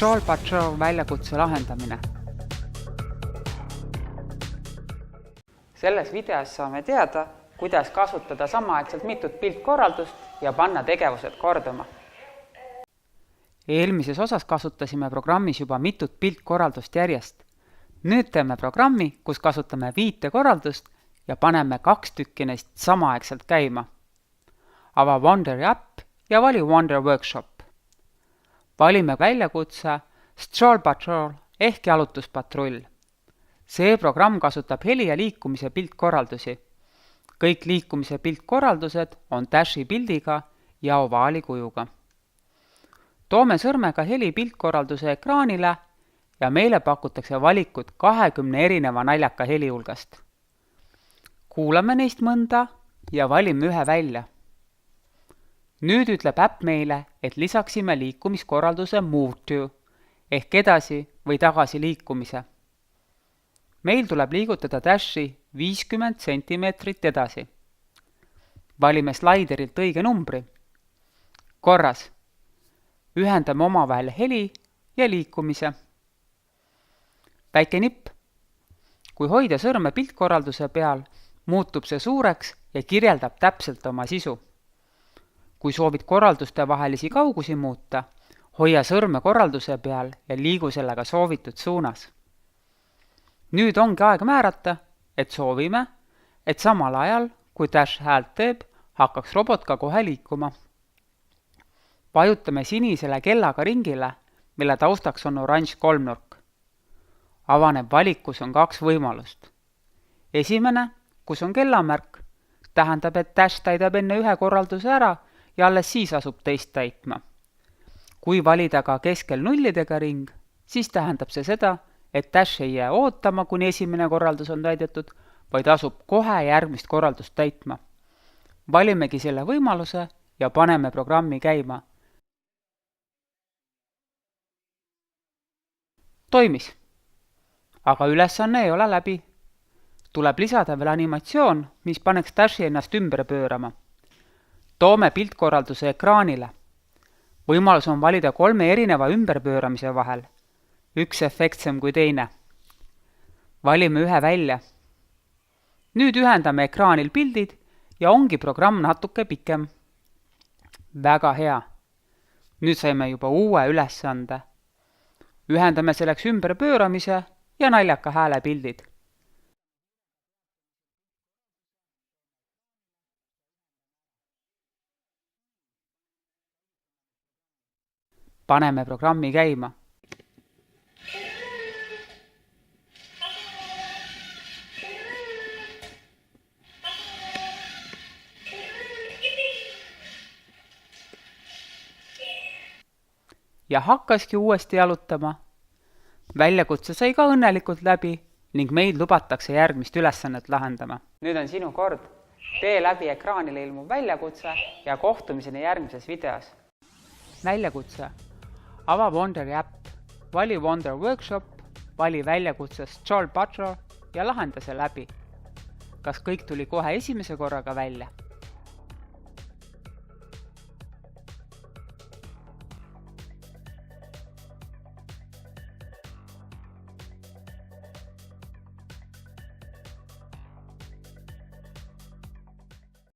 Stroll Patrol väljakutse lahendamine. Selles videos saame teada, kuidas kasutada samaaegselt mitut piltkorraldust ja panna tegevused korduma. Eelmises osas kasutasime programmis juba mitut piltkorraldust järjest. Nüüd teeme programmi, kus kasutame 5 korraldust ja paneme 2 tükki neist samaaegselt käima. Ava Wonderi äpp ja vali Wonder Workshop. Valime väljakutse Stroll Patrol ehk jalutuspatrull. See programm kasutab heli ja liikumise piltkorraldusi. Kõik liikumise piltkorraldused on dashi pildiga ja ovaali kujuga. Toome sõrmega heli piltkorralduse ekraanile ja meile pakutakse valikut 20 erineva naljaka heli hulgast. Kuulame neist mõnda ja valime ühe välja. Nüüd ütleb äpp meile, et lisaksime liikumiskorralduse Move to ehk edasi või tagasi liikumise. Meil tuleb liigutada dashi 50 cm edasi. Valime slaiderilt õige numbri. Korras. Ühendame omavahel heli ja liikumise. Väike nipp. Kui hoida sõrme piltkorralduse peal, muutub see suureks ja kirjeldab täpselt oma sisu. Kui soovid korralduste vahelisi kaugusi muuta, hoia sõrme korralduse peal ja liigu sellega soovitud suunas. Nüüd ongi aeg määrata, et soovime, et samal ajal, kui dash häält teeb, hakkaks robot ka kohe liikuma. Vajutame sinisele kellaga ringile, mille taustaks on oranž kolmnurk. Avaneb valik, kus on 2 võimalust. Esimene, kus on kellamärk, tähendab, et dash täidab enne ühe korralduse ära ja alles siis asub teist täitma. Kui valida ka keskel nullidega ring, siis tähendab see seda, et dash ei jää ootama, kuni esimene korraldus on täidetud, vaid asub kohe järgmist korraldust täitma. Valimegi selle võimaluse ja paneme programmi käima. Toimis. Aga ülesanne ei ole läbi. Tuleb lisada veel animatsioon, mis paneks dashi ennast ümber pöörama. Toome piltkorralduse ekraanile. Võimalus on valida 3 erineva ümberpööramise vahel. Üks efektsem kui teine. Valime ühe välja. Nüüd ühendame ekraanil pildid ja ongi programm natuke pikem. Väga hea. Nüüd saime juba uue ülesande. Ühendame selleks ümberpööramise ja naljaka hääle pildid. Paneme programmi käima. Ja hakkaski uuesti jalutama. Väljakutse sai ka õnnelikult läbi ning meid lubatakse järgmist ülesannet lahendama. Nüüd on sinu kord. Tee läbi ekraanile ilmuv väljakutse ja kohtumiseni järgmises videos. Väljakutse. Ava Wonderi äpp, vali Wonder Workshop, vali väljakutse Stroll Patrol ja lahenda see läbi. Kas kõik tuli kohe esimese korraga välja?